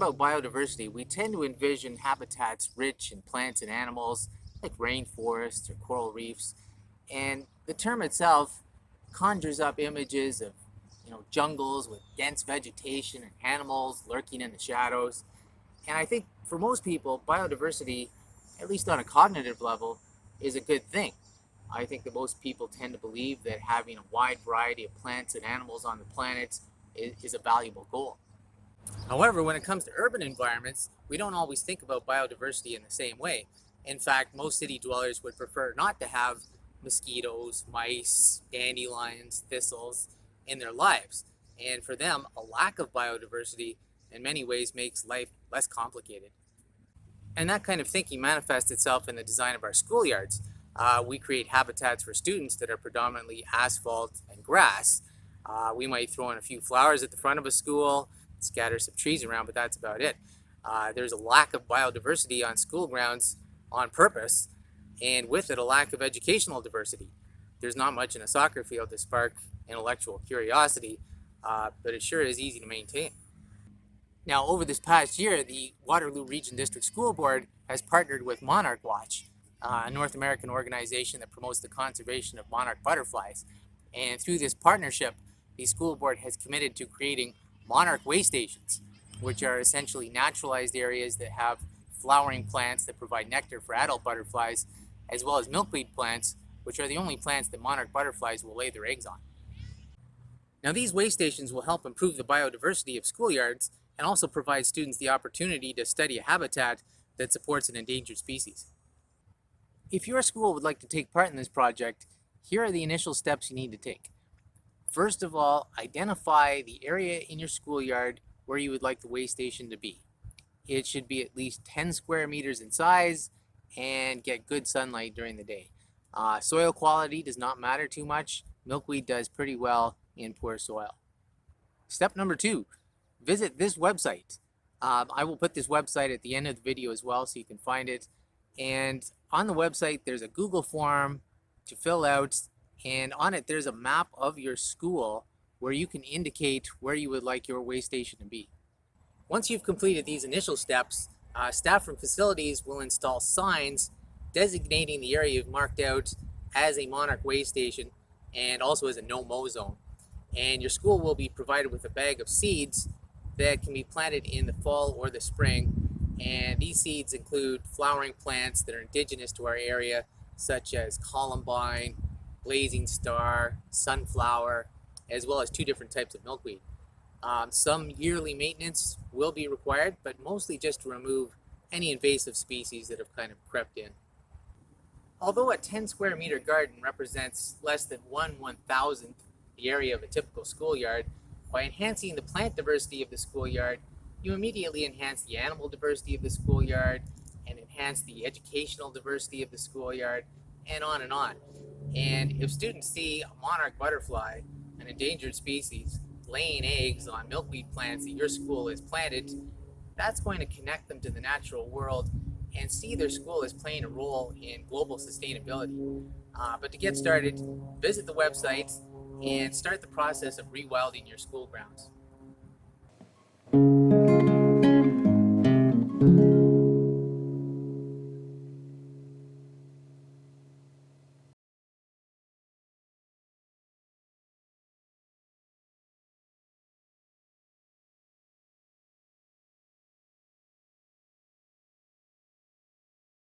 about biodiversity, we tend to envision habitats rich in plants and animals, like rainforests or coral reefs. And the term itself conjures up images of, jungles with dense vegetation and animals lurking in the shadows. And I think for most people, biodiversity, at least on a cognitive level, is a good thing. I think that most people tend to believe that having a wide variety of plants and animals on the planet is a valuable goal. However, when it comes to urban environments, we don't always think about biodiversity in the same way. In fact, most city dwellers would prefer not to have mosquitoes, mice, dandelions, thistles in their lives. And for them, a lack of biodiversity in many ways makes life less complicated. And that kind of thinking manifests itself in the design of our schoolyards. We create habitats for students that are predominantly asphalt and grass. We might throw in a few flowers at the front of a school, scatter some trees around, but that's about it. There's a lack of biodiversity on school grounds on purpose, and with it a lack of educational diversity. There's not much in a soccer field to spark intellectual curiosity, but it sure is easy to maintain. Now, over this past year, the Waterloo Region District School Board has partnered with Monarch Watch, a North American organization that promotes the conservation of monarch butterflies. And through this partnership, the school board has committed to creating Monarch Waystations, which are essentially naturalized areas that have flowering plants that provide nectar for adult butterflies, as well as milkweed plants, which are the only plants that monarch butterflies will lay their eggs on. Now, these waystations will help improve the biodiversity of schoolyards and also provide students the opportunity to study a habitat that supports an endangered species. If your school would like to take part in this project, here are the initial steps you need to take. First of all, identify the area in your schoolyard where you would like the waystation to be. It should be at least 10 square meters in size and get good sunlight during the day. Soil quality does not matter too much. Milkweed does pretty well in poor soil. Step number 2, visit this website. I will put this website at the end of the video as well so you can find it. And on the website, there's a Google form to fill out, and on it there's a map of your school where you can indicate where you would like your waystation to be. Once you've completed these initial steps, staff from facilities will install signs designating the area you've marked out as a Monarch waystation and also as a no-mow zone. And your school will be provided with a bag of seeds that can be planted in the fall or the spring. And these seeds include flowering plants that are indigenous to our area, such as columbine, blazing star, sunflower, as well as 2 different types of milkweed. Some yearly maintenance will be required, but mostly just to remove any invasive species that have kind of crept in. Although a 10 square meter garden represents less than 1/1000th the area of a typical schoolyard, by enhancing the plant diversity of the schoolyard, you immediately enhance the animal diversity of the schoolyard and enhance the educational diversity of the schoolyard, and on and on. And if students see a monarch butterfly, an endangered species, laying eggs on milkweed plants that your school has planted, that's going to connect them to the natural world and see their school as playing a role in global sustainability. But to get started, visit the website and start the process of rewilding your school grounds.